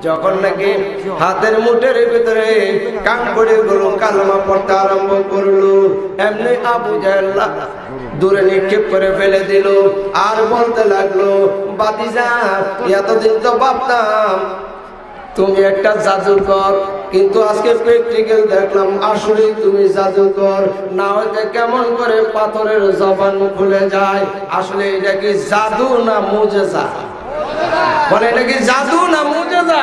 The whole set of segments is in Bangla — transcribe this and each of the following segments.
যখন নাকি হাতের মুঠের ভিতরে কাঙ্কড়ি গুলো কালেমা পড়তে আরম্ভ করলো, এমনি আবু জাহেল দূরে নিক্ষেপ করে ফেলে দিল। আর বলতে লাগলো, বাতিজা এতদিন তো ভাবতাম তুমি একটা জাদুকর, কিন্তু আজকে প্র্যাকটিক্যাল দেখলাম আসলে তুমি জাদুকর। না হইতে কেমন করে পাথরের জবান খুলে যায়? আসলে এটা কি জাদু না মুজিজা? বলে এটা কি জাদু না মুজিজা?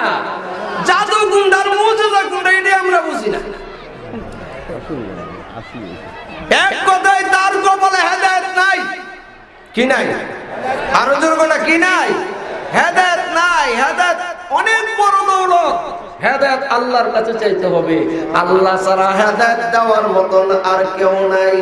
জাদু কোনটার মুজিজা কোনটা এটা আমরা বুঝি না। এক কথায় তার কপালে হেদায়েত নাই। কি নাই? আরো জোরে না, কি নাই? হেদায়েত নাই। হেদায়েত অনেক বড় দৌলত। হেদায়েত আল্লাহর কাছে চাইতে হবে। আল্লাহ ছাড়া হেদায়েত দেওয়ার মতন আর কেউ নাই।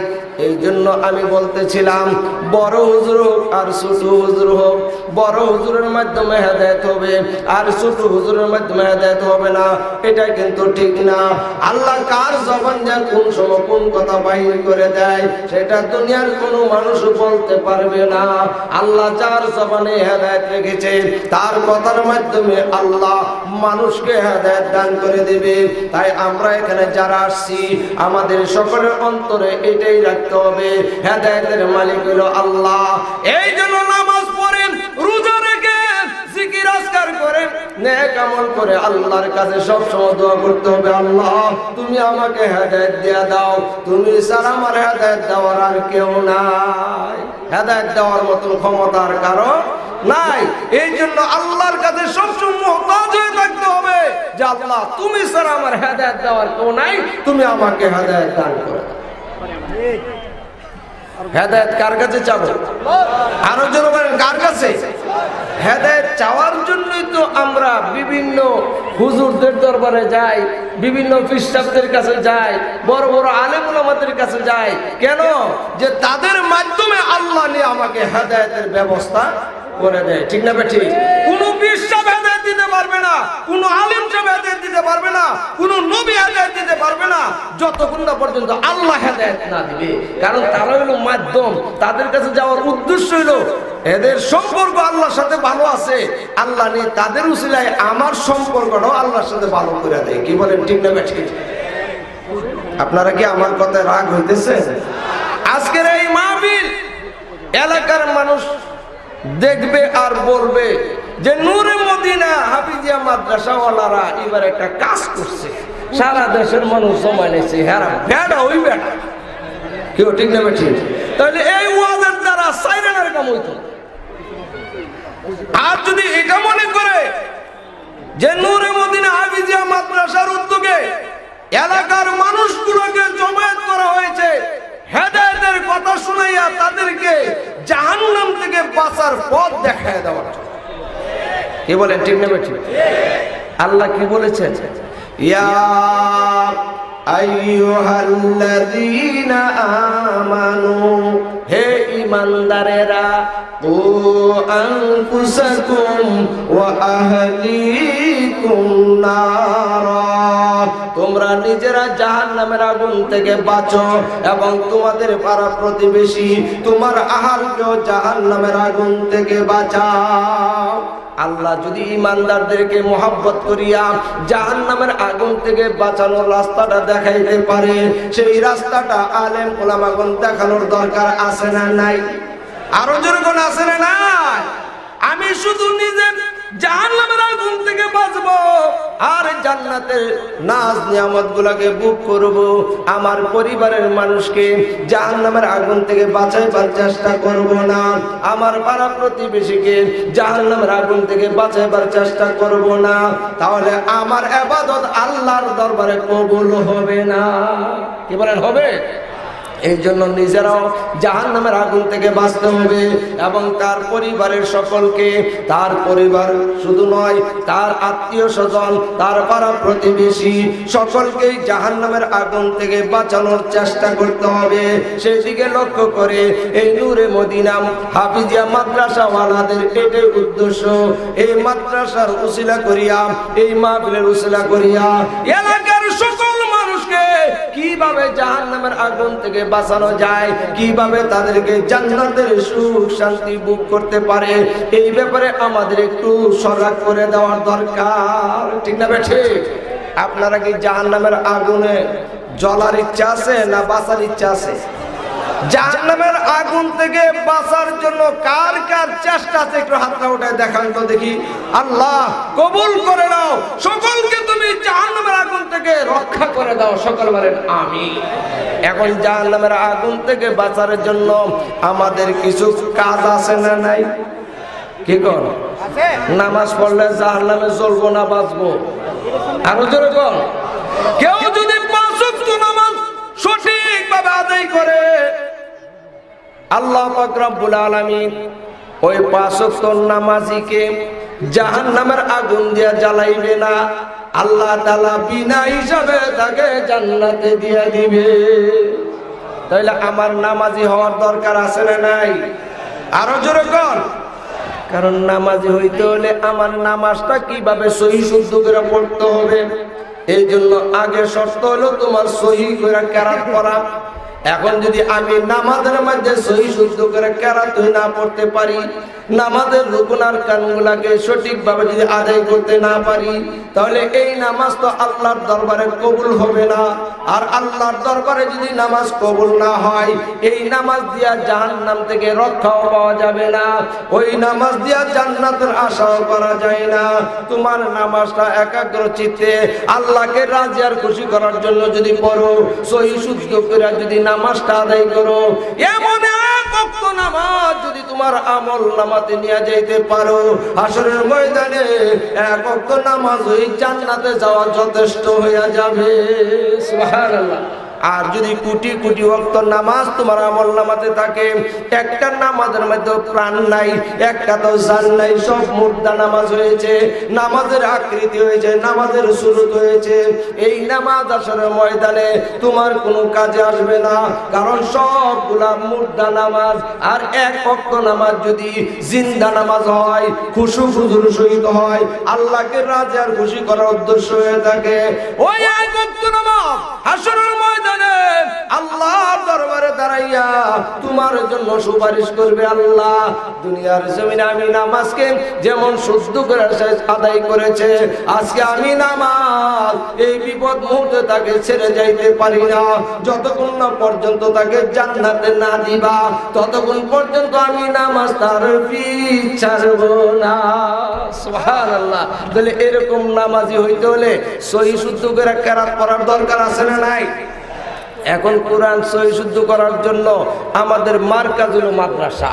এই জন্য আমি বলতেছিলাম, বড় হুজুর হোক আর ছোট হুজুর হোক, বড় হুজুরের মাধ্যমে হেদায়েত হবে আর ছোট হুজুরের মাধ্যমে হেদায়েত হবে না, এটা কিন্তু ঠিক না। আল্লাহ কার জবান দিয়ে কোন সময় কোন কথা বাহির করে দেয় সেটা দুনিয়ার কোনো মানুষ বলতে পারবে না। আল্লাহ যার জবানে হেদায়েত রেখেছে তার কথার মাধ্যমে আল্লাহ মানুষকে হেদায়েত দান করে দেবে। তাই আমরা এখানে যারা আসছি আমাদের সকলের অন্তরে এটাই রাখতে হবে, হেদায়েতের মালিক হলো আল্লাহ। এই জন্য নামাজ পড়েন, রোজা রেখেন, জিকির আজকার করেন, নেক আমল করে আল্লাহর কাছে সব সময় দোয়া করতে হবে, আল্লাহ তুমি আমাকে হেদায়েত দিয়ে দাও, তুমি ছাড়া আমার হেদায়েত দেওয়ার আর কেউ নাই। হেদায়েত দেওয়ার মতন ক্ষমতার কারো নাই। এই জন্য আল্লাহর কাছে সবসময় মুহতাজ হয়ে থাকতে হবে যে আল্লাহ তুমি ছাড়া আমার হেদায়েত দেওয়ার কেউ নাই, তুমি আমাকে হেদায়েত দান করে দাও। হেদায়েত কার কাছে চাবো? আরো জোরে বলেন, কার কাছে? হেদায়েত চাওয়ার জন্যই তো আমরা বিভিন্ন হুজুরদের দরবারে যাই, বিভিন্ন পীরসাহেবদের কাছে যাই, বড় বড় আলেম ওলামাদের কাছে যাই। কেন? যে তাদের মাধ্যমে আল্লাহ নিয়ে আমাকে হেদায়েতের ব্যবস্থা করে দেয়। ঠিক না বেঠিক? কোন পীর সাহেব হেদায়েত দিতে পারবে না, কোন আলেম সাহেব হেদায়েত দিতে পারবে না, কোন নবী হেদায়েত দিতে পারবে না যতক্ষণ না পর্যন্ত আল্লাহ হেদায়েত না দিবে। কারণ তারা হলো মাধ্যম, তাদের কাছে যাওয়ার উদ্দেশ্য হলো এদের সম্পর্ক আল্লাহর সাথে ভালো আছে, আল্লাহ নিয়ে তাদের উসিলায় আমার সম্পর্কটাও আল্লাহর সাথে ভালো করে দেয়। কি বলেন? ঠিক না বেঠিক? আপনারা কি আমার কথায় রাগ হইতেছে? আজকের এই মাহফিল এলাকার মানুষ দেখবে আর বলবে যে নূরে মদিনা হাফিজিয়া মাদ্রাসাওয়ালারা এবার একটা কাজ করছে, সারা দেশের মানুষ জমা নিয়েছে। হ্যাঁ বেটা, ওই বেটা কেউ। ঠিক না বেঠিক? তাহলে এই ওয়াজের দ্বারা সাইরেনের কাম হইতো। আর যদি এটা মনে করে যে নূরে মদিনা হাফিজিয়া মাদ্রাসার উদ্যোগে এলাকার মানুষগুলোকে জমায়েত করা হয়েছে হেদায়েতের কথা শুনাইয়া তাদেরকে জাহান্নাম থেকে বাঁচার পথ দেখায় দেওয়ার জন্য, কি বলেন? ঠিক না বেঠিক? আল্লাহ কি বলেছেন? ইয়া আইয়ুহাল্লাযীনা আমানু, হে ঈমানদারেরা, ও আনফুসাকুম ওয়া আহলিকুম নারা, তোমরা নিজেরা জাহান্নামের আগুন থেকে বাঁচো এবং তোমাদের পাড়া প্রতিবেশী তোমার আহালকেও জাহান্নামের আগুন থেকে বাঁচাও। আল্লাহ যদি ঈমানদারদেরকে মোহাব্বত করিয়া জাহান্নামের আগুন থেকে বাঁচানোর রাস্তাটা দেখাইতে পারে, সেই রাস্তাটা আলেম ওলামাগণ দেখানোর দরকার আছে না নাই? আরো জোরে কোন আছে না নাই? আমি শুধু নিজে জাহান্নামের আগুন থেকে বাঁচবো আর জান্নাতের নাজ নিয়ামত গুলাকে বুক করব, আমার পরিবারের মানুষকে জাহান্নামের আগুন থেকে বাঁচাইবার চেষ্টা করব না, আমার পাড়া প্রতিবেশীকে জাহান্নামের আগুন থেকে বাঁচাইবার চেষ্টা করব না, তাহলে আমার ইবাদত আল্লাহর দরবারে কবুল হবে না। কি বলেন? হবে? এই জন্য নিজেরাও জাহান্নামের আগুন থেকে বাঁচতে হবে এবং তার পরিবারের সকলকে, তার পরিবার শুধু নয় তার আত্মীয় স্বজন, তার পাড়া প্রতিবেশী সকলকেই জাহান্নামের আগুন থেকে বাঁচানোর চেষ্টা করতে হবে। সেই দিকে লক্ষ্য করে এই নূরে মদিনা হাফিজিয়া মাদ্রাসাওয়ালাদের এটাই উদ্দেশ্য। এই মাদ্রাসার উসিলা করিয়া, এই মাহফিলের উসিলা করিয়া এলাকার সকল মানুষকে কি কিভাবে জাহান্নামের আগুন থেকে বাঁচানো যায়, কিভাবে তাদেরকে জান্নাতের সুখ শান্তি ভোগ করতে পারে, এই ব্যাপারে আমাদের একটু সজাগ করে দেওয়ার দরকার। ঠিক না ঠিক? আপনারা কি জাহান্নামের আগুনে জ্বলার ইচ্ছা আছে না বাঁচার ইচ্ছা আছে? জাহান্নামের আগুন থেকে বাঁচার জন্য কার কার চেষ্টা আছে একটু হাতটা উঠায় দেখান তো দেখি। আল্লাহ কবুল করে নাও, সকলকে তুমি জাহান্নামের আগুন থেকে রক্ষা করে দাও, সকল বলেন আমিন। এখন জাহান্নামের আগুন থেকে বাঁচার জন্য আমাদের কিছু কাজ আছে না নাই? কি কর? নামাজ পড়লে জাহান্নামে জ্বলবো না বাঁচবো? আরো জোরে বল। কেউ যদি 5 ওয়াক্ত নামাজ সঠিকভাবে আদায় করে, আল্লাহ পাক রব্বুল আলামিন ওই 5 ওয়াক্ত নামাজীকে জাহান্নামের আগুন দিয়ে জ্বালাইবে না, আল্লাহ তাআলা বিনা হিসাবে তাকে জান্নাতে দিয়ে দিবে। তাইলে আমার নামাজি হওয়ার দরকার আছে না নাই? আরো জোরে কর। কারণ নামাজি হইতে হলে আমার নামাজটা কিভাবে সহি শুদ্ধ করে পড়তে হবে, এই জন্য আগে শর্ত হলো তোমার সহি করে কেরাত পড়া। এখন যদি আমি নামাজের মধ্যে সহি শুদ্ধ করে কেরাত না পড়তে পারি, নামাজের রুকুন আর কানগুলাকে সঠিকভাবে যদি আদায় করতে না পারি, তাহলে এই নামাজ তো আল্লাহর দরবারে কবুল হবে না। আর আল্লাহর দরবারে যদি নামাজ কবুল না হয়, এই নামাজ দিয়া জাহান্নাম থেকে রক্ষাও পাওয়া যাবে না, ওই নামাজ দিয়া জান্নাতের আশাও করা যায় না। তোমার নামাজটা একাগ্র চিত্তে আল্লাহকে রাজি আর খুশি করার জন্য যদি পড়ো, সহি শুদ্ধ করে যদি নামাজটা আদায় করো, এমন এক ওয়াক্ত নামাজ যদি তোমার আমল নামাতে নিয়ে যাইতে পারো, হাসরের ময়দানে এক ওয়াক্ত নামাজ ওই জান্নাতে যাওয়া যথেষ্ট হয়ে যাবে। সুবহানাল্লাহ। আর যদি কোটি কোটি ওয়াক্ত নামাজ তোমার আমল নামাতে থাকে, একটা নামাজের মধ্যে প্রাণ নাই, একটা তো জান নাই, সব মুর্দা নামাজ হয়েছে, নামাজের আকৃতি হয়েছে, নামাজের সুরত হয়েছে, এই নামাজ আসরের ময়দানে তোমার কোনো কাজে আসবে না, কারণ সবগুলা মুর্দা নামাজ। আর এক ওয়াক্ত নামাজ যদি জিন্দা নামাজ হয়, খুশু খুজুর সহিত হয়, আল্লাহকে রাজি আর খুশি করার উদ্দেশ্য হয়ে থাকে, ওই এক ওয়াক্ত নামাজ হাসরের ময়দানে আল্লাহর দরবারে দাঁড়াইয়া তোমার জন্য সুপারিশ করবে। আল্লাহ, দুনিয়ার জমিনে আমি নামাজকে যেমন শুদ্ধ করে আদায় করেছে, আজকে আমি নামাজ এই বিপদ মুহূর্তে তাকে ছেড়ে যাইতে পারি না, যতক্ষণ না পর্যন্ত তাকে জান্নাতে না দিবা, ততক্ষণ পর্যন্ত আমি নামাজ তার পিছ ছাড়ব না। সুবহানাল্লাহ। তাহলে এরকম নামাজি হইতে হলে সহি শুদ্ধ করে কেরাত পড়ার দরকার আছে না নাই? এখন কোরআন সহি শুদ্ধ করার জন্য আমাদের মার্কাজ হলো মাদ্রাসা।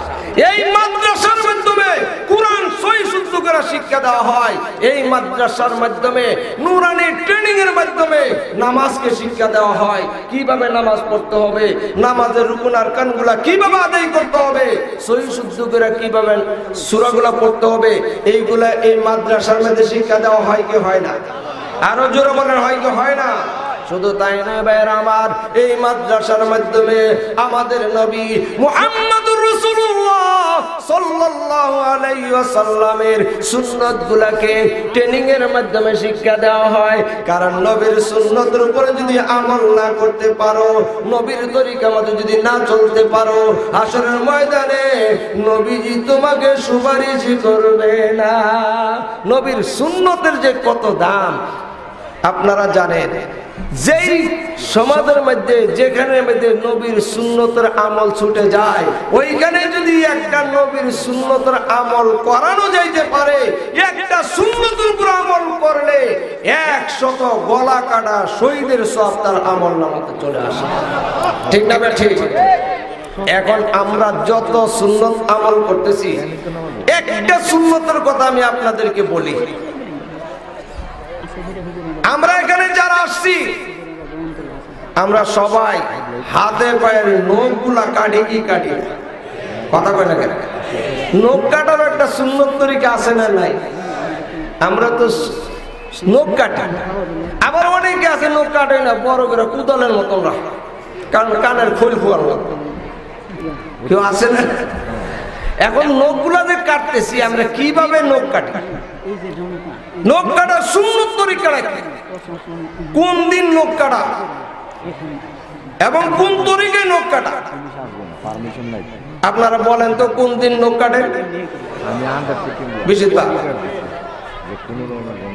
এই মাদ্রাসার মাধ্যমে কোরআন সহি শুদ্ধ করে শিক্ষা দেওয়া হয়। এই মাদ্রাসার মাধ্যমে নুরানি ট্রেনিং এর মাধ্যমে নামাজকে শিক্ষা দেওয়া হয়, কিভাবে নামাজ পড়তে হবে, নামাজের রুকুন আর কানগুলা কিভাবে আদায় করতে হবে, সহি শুদ্ধ করে কিভাবে সূরাগুলা পড়তে হবে, এইগুলা এই মাদ্রাসার মধ্যে শিক্ষা দেওয়া হয় কি হয় না? আরো জোরে বলেন, হয় কি হয় না? শুধু তাই নয় ভাইরা আমার, এই মাদ্রাসার মাধ্যমে আমাদের নবী মুহাম্মদুর রাসূলুল্লাহ সাল্লাল্লাহু আলাইহি ওয়াসাল্লামের সুন্নাতগুলোকে ট্রেনিং এর মাধ্যমে শিক্ষা দেওয়া হয়। কারণ নবীর সুন্নতের উপরে যদি আমল না করতে পারো, নবীর তরিকা মতে যদি না চলতে পারো, হাসরের ময়দানে নবীজি তোমাকে সুপারিশ করবে না। নবীর সুন্নতের যে কত দাম আপনারা জানেন। যেই সমাজের মধ্যে যেখানে মধ্যে নবীর সুন্নতের আমল ছুটে যায়, ওইখানে যদি একটা নবীর সুন্নতের আমল করানো যাইতে পারে, একটা সুন্নতের উপর আমল করলে 100 গলা কাটা শহীদের সওয়াব তার আমল নামাতে চলে আসে। ঠিক না ঠিক? এখন আমরা যত সুন্নত আমল করতেছি, একটা সুন্নতের কথা আমি আপনাদেরকে বলি। আমরা এখানে যারা আসছি, আমরা সবাই হাতে পায়ের নখগুলা কাটি কি কাটি? কথা কয় না কেন? নখ কাটার একটা সুন্নত তরিকা আছে না নাই? আমরা তো নখ কাটি। আবার অনেকে আছে নখ কাটে না, বড় করে কুদলের মতন রাখে, কারণ কানের খোল ফুয়ার মতো কেউ আছে না? এখন নখগুলা যে কাটতেছি, আমরা কিভাবে নখ কাটি? নখ কাটার সুন্নত তরিকা কি? কোন দিন নখ কাটা? এবং কোন তরিকায় নখ কাটা? আপনারা বলেন তো কোন দিন নখ কাটেন? বৃহস্পতিবার।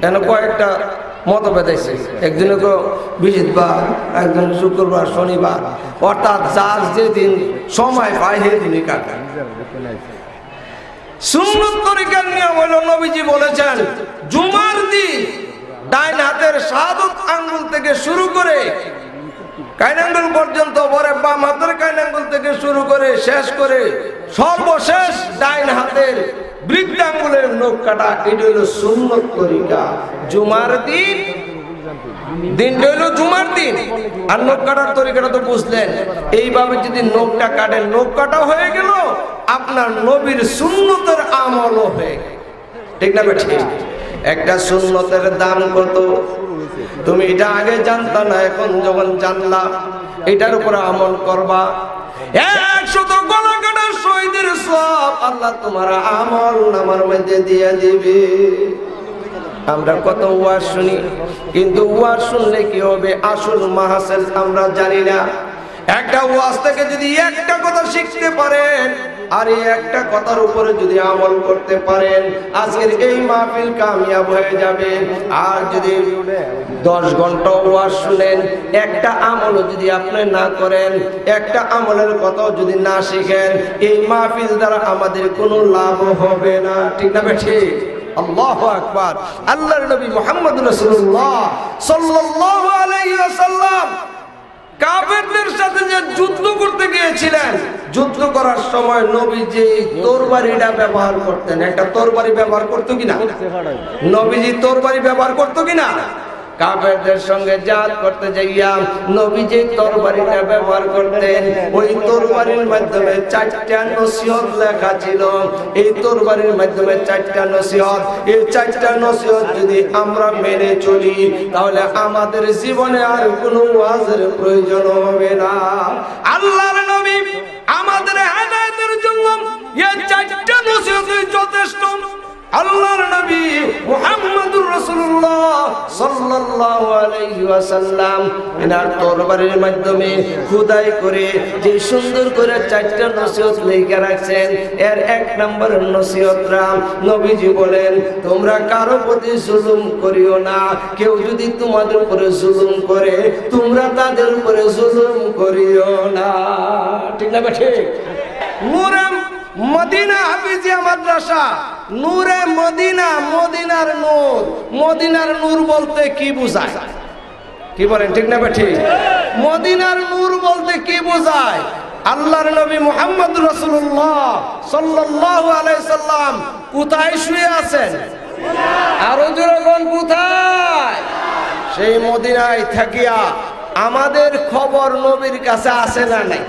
কেন কয়েকটা মতভেদ আছে, একদিনে তো বৃহস্পতিবার, একদিন শুক্রবার, শনিবার, অর্থাৎ যার যেদিন সময় পায় সেদিনই কাটে। সুন্নত তরিকার নিয়ম হলো নবীজি বলেছেন জুমার দিন ডাইন হাতের শাহাদত আঙ্গুল থেকে শুরু করে কাইন আঙ্গুল পর্যন্ত, পরে বাম হাতের কাইন আঙ্গুল থেকে শুরু করে শেষ করে সর্বশেষ ডাইন হাতের বৃদ্ধ আঙ্গুলের নখ কাটা। এটা হলো সুন্নত তরিকা। জুমার দিন, দিনটা হলো জুমার দিন, আর নখ কাটার তরিকাটা তো বুঝলেন। এইভাবে যদি নখটা কাটেন, নখ কাটা হয়ে গেল, আপনার নবীর সুন্নতের আমলও হয়ে গেল। ঠিক না বেঠিক? একটা সুন্নতের দাম কত তুমি এটা আগে জানতা না, এখন যখন জানলা এটার উপর আমল করবা। 100 গলা কাটার শহীদের সওয়াব আল্লাহ তোমার আমল নামার মধ্যে দিয়ে দিবে। আমরা কত ওয়াজ শুনি, কিন্তু ওয়াজ শুনলে কি হবে আসল মাহফিল আমরা জানি না। একটা ওয়াজ থেকে যদি একটা কথা শিখতে পারেন আর এই একটা কথার উপরে যদি আমল করতে পারেন, আজকের এই মাহফিল কামিয়াব হয়ে যাবে। আর যদি 10 ঘন্টা ওয়াজ শুনেন, একটা আমলও যদি আপনি না করেন, একটা আমলের কথাও যদি না শিখেন, এই মাহফিল দ্বারা আমাদের কোনো লাভ হবে না। ঠিক না বেঠিক? আল্লাহু আকবার। আল্লাহর নবী মুহাম্মদ রাসূলুল্লাহ সাল্লাল্লাহু আলাইহি ওয়াসাল্লাম কাফেরদের সাথে যে যুদ্ধ করতে গিয়েছিলেন, যুদ্ধ করার সময় নবীজি তরবারিটা ব্যবহার করতেন। একটা তরবারি ব্যবহার করতো কিনা? নবীজি তরবারি ব্যবহার করতো কিনা? কাফেরদের সঙ্গে জিহাদ করতে যাইয়া নবীজি তরবারিটা ব্যবহার করতেন। ওই তরবারির মাধ্যমে 4টা নসিহত লেখা ছিল। এই তরবারির মাধ্যমে 4টা নসিহত। এই 4টা নসিহত যদি আমরা মেনে চলি, তাহলে আমাদের জীবনে আর কোনো ওয়াজের প্রয়োজন হবে না। আল্লাহর নবী আমাদের হেদায়েতের জন্য এই 4টা নসিহতই যথেষ্ট। আল্লাহর নবী মুহাম্মদুর রাসূলুল্লাহ সাল্লাল্লাহু আলাইহি ওয়াসাল্লাম এনার তরবারির মাধ্যমে খোদাই করে যে সুন্দর করে 4টা নসিহত লিখে রাখছেন। এর 1 নম্বরের নসিহতরা নবীজি বলেন, তোমরা কারো প্রতি জুলুম করিও না। কেউ যদি তোমাদের উপরে জুলুম করে, তোমরা তাদের উপরে জুলুম করিও না। ঠিক না ঠিক? নূরে মদিনা হাফিজিয়া মাদ্রাসা, নূরে মদিনা, মদিনার নূর। মদিনার নূর বলতে কি বোঝায়? কি বলেন? ঠিক না ঠিক? মদিনার নূর বলতে কি বোঝায়? আল্লাহর নবী মুহাম্মদ রাসূলুল্লাহ সাল্লাল্লাহু আলাইহি সাল্লাম কোথায় শুয়ে আছেন? আরো জোরে বল, কোথায়? সেই মদিনায় থাকিয়া আমাদের খবর নবীর কাছে আসে না নাই?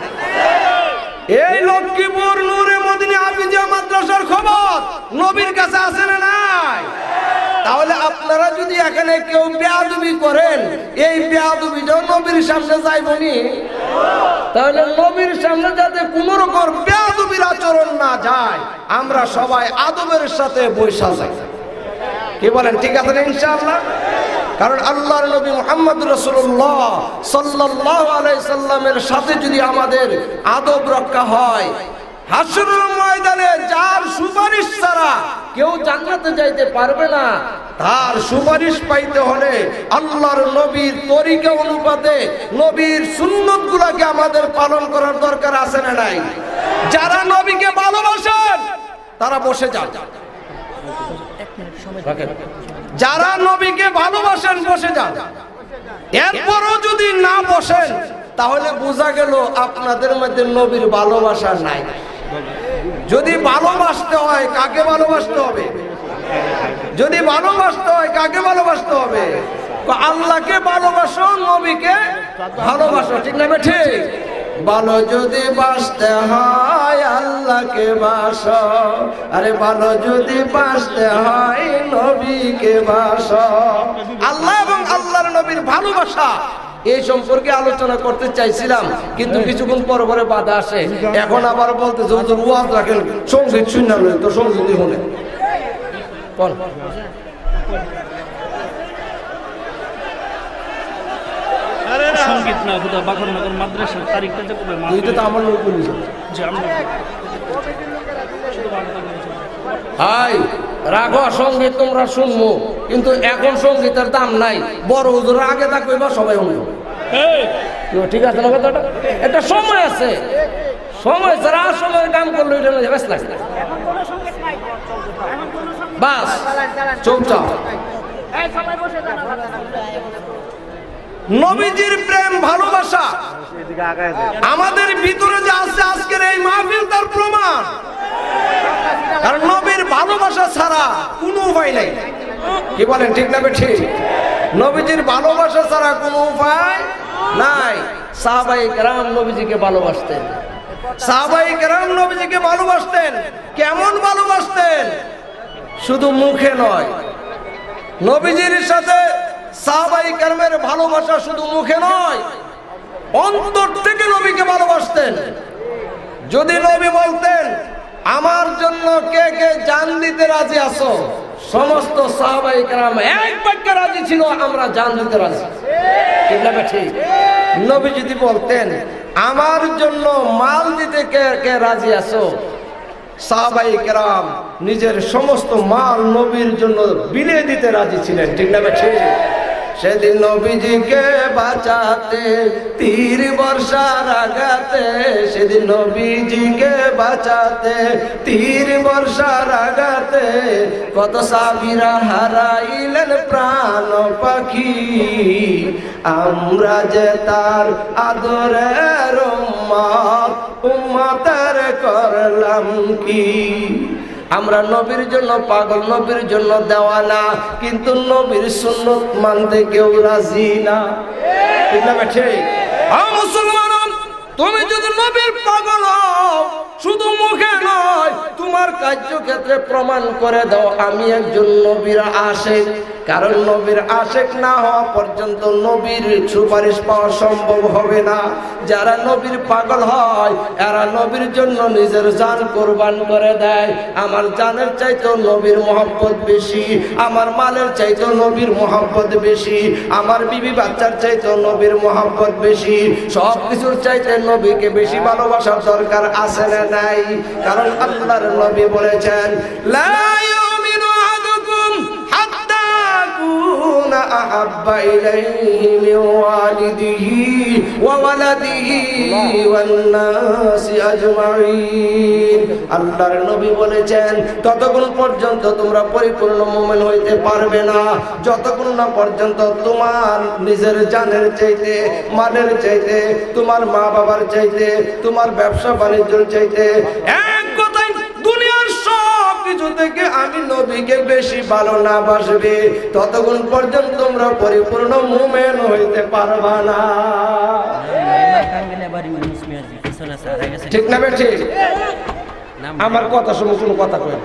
এই লক্ষ্মীপুর নূরে মদিনা হাফিজিয়া মাদ্রাসার খবর নবীর কাছে আসে না নাই? তাহলে আপনারা যদি এখানে কেউ বেয়াদবি করেন, এই বেয়াদবিটাও নবীর সামনে যাইবনি? তাহলে নবীর সামনে যাতে কোনো রকম বেয়াদবির আচরণ না যায়, আমরা সবাই আদবের সাথে বৈশা যাই। কি বলেন? ঠিক আছে না ইনশাআল্লাহ? কারণ আল্লাহর নবী মুহাম্মদ রাসূলুল্লাহ সাল্লাল্লাহু আলাইহি সাল্লামের সাথে যদি আমাদের আদব রক্ষা হয়, হাশরের ময়দানে যার সুপারিশ ছাড়া কেউ জান্নাতে যাইতে পারবে না, তার সুপারিশ পাইতে হলে আল্লাহর নবীর তরিকা অনুপাতে নবীর সুন্নতগুলোকে আমাদের পালন করার দরকার আছে না নাই? যারা নবীকে ভালোবাসেন তারা বসে যান। যারা নবীকে ভালোবাসেন বসে যান। এরপরও যদি না বসেন, তাহলে বোঝা গেল আপনাদের মধ্যে নবীর ভালোবাসা নাই। যদি ভালোবাসতে হয়, কাকে ভালোবাসতে হবে? যদি ভালোবাসতে হয়, কাকে ভালোবাসতে হবে? আল্লাহকে ভালোবাসো, নবীকে ভালোবাসো। ঠিক না ঠিক? ভালো যদি বাসতে হয় আল্লাহকে বাসো, আরে ভালো যদি বাসতে হয় নবীকে বাসো। আল্লাহ এবং আল্লাহর নবীর ভালোবাসা এই সম্পর্কে আলোচনা করতে চাইছিলাম, কিন্তু কিছুক্ষণ পর পরে বাধা আসে। এখন আবার বলতেছে হুজুর ওয়াজ রাখেন, সঙ্গীত শুননা লই তো সঙ্গীতই শুনে কোন মসজিদ না হুদা বাখরনগর মাদ্রাসার তারিখটা যে কবে এইটা তো আমার লোক বলেছে যে আমরা হাই রাগো সঙ্গীত তোমরা শুনবো কিন্তু এখন সঙ্গীতের দাম নাই বড় হুজুর আগে থাকবে বা সবাই শুনবো ঠিক আছে না কথাটা একটা সময় আছে সময় ছাড়া সময় কাম করলো এটা বেশ লাগে বাস চুপচাপ নবীজির প্রেম ভালোবাসা আমাদের ভিতরে যে আছে আজকের এই মাহফিল তার প্রমাণ কারণ নবীর ভালোবাসা ছাড়া কোনো উপায় নাই কি বলেন ঠিক না ঠিক নবীজির ভালোবাসা ছাড়া কোনো উপায় নাই সাহাবায়ে কেরাম নবীজিকে ভালোবাসতেন সাহাবায়ে কেরাম নবীজিকে ভালোবাসতেন কেমন ভালোবাসতেন শুধু মুখে নয় নবীজির সাথে সাহাবায়ে কেরামের ভালোবাসা শুধু মুখে নয় অন্তর থেকে নবীকে ভালোবাসতেন যদি নবী বলতেন আমার জন্য কে কে জান দিতে রাজি আছো সমস্ত সাহাবায়ে কেরাম এক বাক্যে রাজি ছিল আমরা জান দিতে রাজি ঠিক না ঠিক নবী যদি বলতেন আমার জন্য মাল দিতে কে কে রাজি আছো সাহাবায়ে কেরাম নিজের সমস্ত মাল নবীর জন্য বিলিয়ে দিতে রাজি ছিলেন ঠিক না ঠিক সেদিন নবীজিকে বাঁচাতে তীর বর্ষার আঘাতে সেদিন নবীজিকে বাঁচাতে তীর বর্ষার আঘাতে কত সাহাবীরা হারাইলেন প্রাণ পাখি আমরা যে তার আদরের উম্মত উম্মতের করলাম কি আমরা নবীর জন্য পাগল নবীর জন্য দেওয়ানা কিন্তু নবীর সুন্নত মানতে কেউ রাজি না ঠিক না ঠিক মুসলমান তুমি যদি নবীর পাগল হও শুধু মুখে নয় তোমার কার্যক্ষেত্রে প্রমাণ করে দাও আমি একজন নবীর আশিক কারণ নবীর আশিক না হওয়া পর্যন্ত নবীর সুপারিশ পাওয়া সম্ভব হবে না যারা নবীর পাগল হয় এরা নবীর জন্য নিজের জান কুরবান করে দেয় আমার জানের চাইতেও নবীর মহব্বত বেশি আমার মালের চাইতেও নবীর মহব্বত বেশি আমার বিবি বাচ্চার চাইতেও নবীর মহব্বত বেশি সব কিছুর চাইতে নবীকে বেশি ভালোবাসার দরকার আছে না নাই কারণ আল্লাহর নবী বলেছেন লা ইউমিনু আহাদুকুম হাত্তা কুনা আহাব্বা ইলাইহি মিন ওয়ালিদিহি ওয়া ওয়ালাদিহি ওয়ান নাসি আজমাইন আল্লাহর নবী বলেছেন ততক্ষণ পর্যন্ত তোমরা পরিপূর্ণ মুমিন হইতে পারবে না যতক্ষণ না পর্যন্ত তোমার নিজের জানের চাইতে মালের চাইতে তোমার মা বাবার চাইতে তোমার ব্যবসা বাণিজ্যের চাইতে এক কথায় দুনিয়ার সব কিছু থেকে আমি নবীকে বেশি ভালো না বাসবে ততক্ষণ পর্যন্ত তোমরা পরিপূর্ণ মুমিন হইতে পারবা না ঠিক না ঠিক আমার কথা শুনে কোনো কথা কই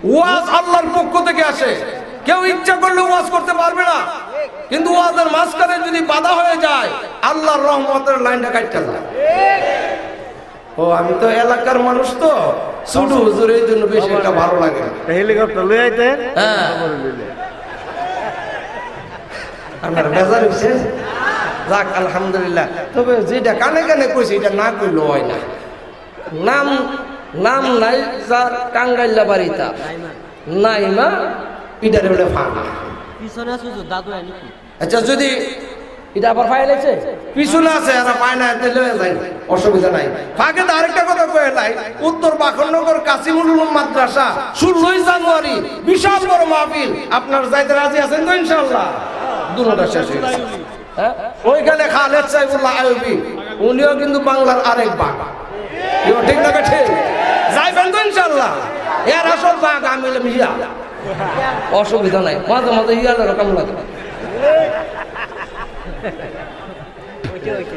ওয়াজ আল্লাহর পক্ষ থেকে আসে কেউ ইচ্ছা করলে ওয়াজ করতে পারবে না কিন্তু ওয়াজের মাঝখানে যদি বাধা হয়ে যায় আল্লাহর রহমতের লাইনটা কাটতে যায় ও আমি তো এলাকার মানুষ তো ছোট হুজুর এই জন্য বেশি একটা ভালো লাগে হেলিকপ্টার লই আইতে হ্যাঁ আমার বেজার হইছে যাক আলহামদুলিল্লাহ তবে যেটা কানে কানে কইছি এটা না কইলো হয় না নাম নাম নাই যার টাঙ্গাইল্লা বাড়িতা নাইমা পিটারে বলে ফাঁকা পিছনে আছে দাদু আনি আচ্ছা যদি এটা আবার ফাইল আছে পিছনে আছে আর পায় না দিলে যাই অসুবিধা নাই ফাঁকে তো আরেকটা কথা কয়ে নাই উত্তর বাখরনগর কাসিমুল উলুম মাদ্রাসা 16 জানুয়ারি বিশাল বড় মাহফিল আপনার যাইতে রাজি আছেন তো ইনশাআল্লাহ দুটোটা শেষ হয়ে গেছে হ্যাঁ ওইখানে খালেদ সাইফুল্লাহ আইয়ুবী উনিও কিন্তু বাংলার আরেক বাঘ ঠিক না ঠিক যাইবেন তো ইনশাআল্লাহ এর আসল বাঘ আমি মিয়া অসুবিধা নাই মাঝে মাঝে ইয়ার রকম লাগে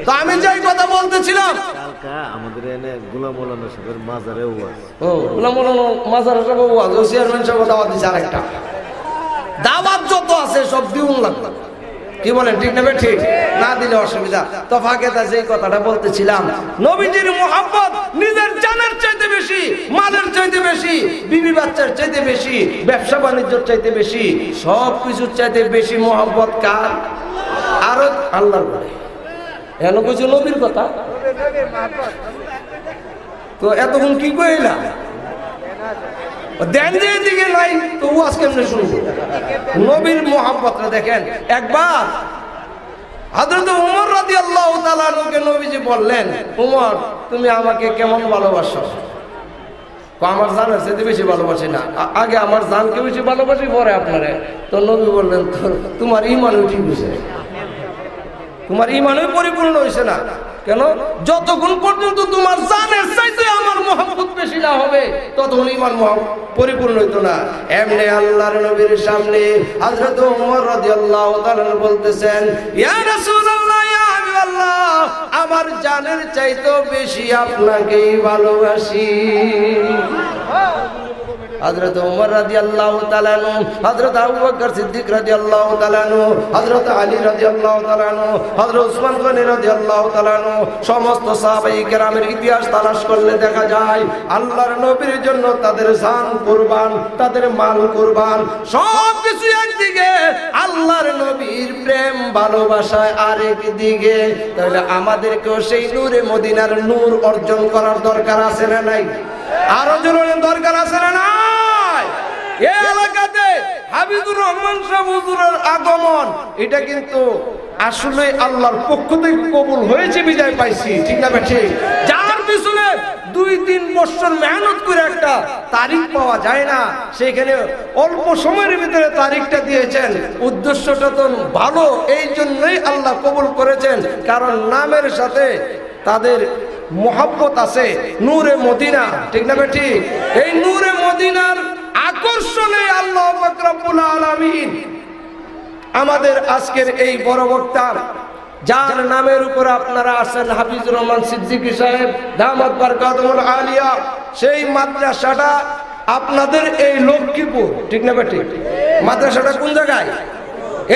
তো আমি যে কথা বলতেছিলাম কালকা আমাদের এনে গোলাম মাওলানা সাহেবের মাজারে ওয়াজ ও গোলাম মাওলানা মাজারে সব ওয়াজ ও চেয়ারম্যান সাহেব দাওয়াত দিছে আরেকটা দাওয়াত যত আছে সব দিউন লাগবে কি বলেন ঠিক না ঠিক? না দিলে অসুবিধা। তো ফাঁকে যে কথাটা বলতেছিলাম, নবীজির মুহাব্বত নিজের জানের চাইতে বেশি, মালের চাইতে বেশি, বিবি বাচ্চার চাইতে বেশি, ব্যবসা বাণিজ্যের চাইতে বেশি, সব কিছুর চাইতে বেশি মুহাব্বত কার? আরো আল্লাহর বলে। এন কিছু নবীর কথা তো এতক্ষণ কি কইলা দেন যে দিকে নাই তো ওয়াজ কেমনে শুনবো? নবীর মুহাব্বতটা দেখেন। একবার হযরত ওমর রাদিয়াল্লাহু তাআলা আনহুকে নবীজি বললেন, ওমর তুমি আমাকে কেমন ভালোবাসো? আমার জানের চাইতে বেশি ভালোবাসি না, আগে আমার জানকে বেশি ভালোবাসি, পরে আপনারে। তো নবী বললেন, তোমার ঈমানও ঠিক হয়েছে, তোমার ঈমানই পরিপূর্ণ হয়েছে না। কেন? যতক্ষণ পর্যন্ত তোমার জানের চাইতে আমার মুহাব্বত বেশি না হবে ততক্ষণ ঈমান পরিপূর্ণ হইতো না। এমনি আল্লাহর নবীর সামনে হযরত ওমর রাদিয়াল্লাহু তাআলা বলতেছেন, ইয়া রাসূলুল্লাহ, ইয়া হাবিবাল্লাহ, আমার জানের চাইতে বেশি আপনাকেই ভালোবাসি। হযরত ওমর রাদিয়াল্লাহু তাআলা আনহু, হযরত আবু বকর সিদ্দিক রাদিয়াল্লাহু তাআলা আনহু, হযরত আলী রাদিয়াল্লাহু তাআলা আনহু, হযরত উসমান গনি রাদিয়াল্লাহু তাআলা আনহু, সমস্ত সাহাবায়ে কেরামের ইতিহাস তালাশ করলে দেখা যায় আল্লাহর নবীর জন্য তাদের জান কুরবান, তাদের মাল কুরবান, সব কিছু একদিকে, আল্লাহর নবীর প্রেম ভালোবাসায় আরেক দিকে। তাহলে আমাদেরকেও সেই নূরে মদিনার নূর অর্জন করার দরকার আছে না নাই? আরো জোরে দরকার আছে না নাই? এই এলাকাতে হাবিবুর রহমান সাহেব হুজুরের আগমন, এটা কিন্তু আসলে আল্লাহর পক্ষ থেকে কবুল হয়েছে, বিজয় পাইছি, ঠিক না ঠিক? যার পিছনে 2-3 বছর মেহনত করে একটা তারিখ পাওয়া যায় না, সেখানে অল্প সময়ের ভিতরে তারিখটা দিয়েছেন। উদ্দেশ্যটা তো ভালো, এই জন্যই আল্লাহ কবুল করেছেন, কারণ নামের সাথে তাদের মুহাব্বত আছে। নূরে মদিনা, ঠিক না ঠিক? এই নূরে মদিনার আকর্ষণে আল্লাহ পাক রব্বুল আলামিন আমাদের আজকের এই বড় বক্তা, যার নামের উপর আপনারা আসেন, হাফিজুর রহমান সিদ্দিকী সাহেব দামাত বারকাতুল আলিয়া, সেই মাদ্রাসাটা আপনাদের এই লক্ষ্মীপুর, ঠিক না ঠিক? মাদ্রাসাটা কোন জায়গায়?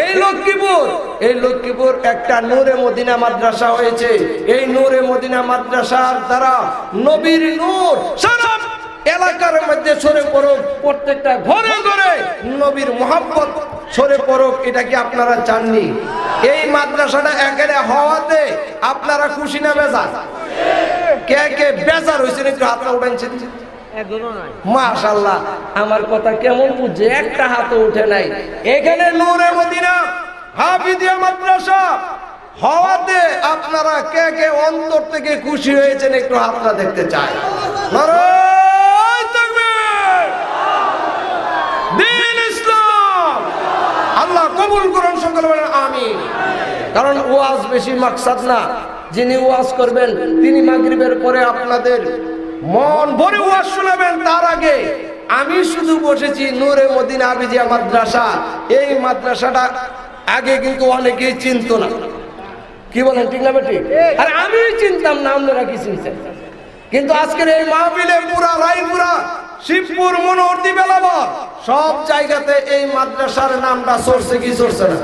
এই লক্ষ্মীপুর। এই লক্ষ্মীপুর একটা নূরে মদিনা মাদ্রাসা হয়েছে। এই নূরে মদিনা মাদ্রাসার দ্বারা নবীর নূর সারা এলাকার মধ্যে ছড়ে পড়ুক, প্রত্যেকটা ঘরে ঘরে নবীর মুহাব্বত ছড়ে পড়ুক। এটা কি আপনারা চাননি? এই মাদ্রাসাটা একেবারে হওয়াতে আপনারা খুশি না বেজার? কে কে বেজার হয়েছেন একটু হাতটা উঠাইছেন? মাশাআল্লাহ, আমার কথা কেমন বুঝছে? একটা হাতও উঠে নাই। এখানে নূরে মদিনা হাফিজিয়া মাদ্রাসা হওয়াতে আপনারা কে কে অন্তর থেকে খুশি হয়েছেন একটু হাতটা দেখতে চাই। নারায়ে তাকবীর, দ্বীন ইসলাম। আল্লাহ কবুল করুন, সকলে বলেন আমিন। কারণ ওয়াজ বেশি মাকসাদ না, যিনি ওয়াজ করবেন তিনি মাগরিবের পরে আপনাদের মন ভরে ওয়াজ শোনাবেন। তার আগে আমি শুধু বসেছি নূরে মদিনা হাফিজিয়া মাদ্রাসা। এই মাদ্রাসাটা আগে কিন্তু অনেকেই চিনত না, কি বলেন ঠিক না ঠিক? আর আমি চিনতাম না, আপনারা কি চিনছেন? কিন্তু আজকের এই মাহফিলে পুরা রায়পুরা, শিবপুর, মনোহরদী, বেলাবর সব জায়গাতে এই মাদ্রাসার নামটা চলছে কি চলছে না?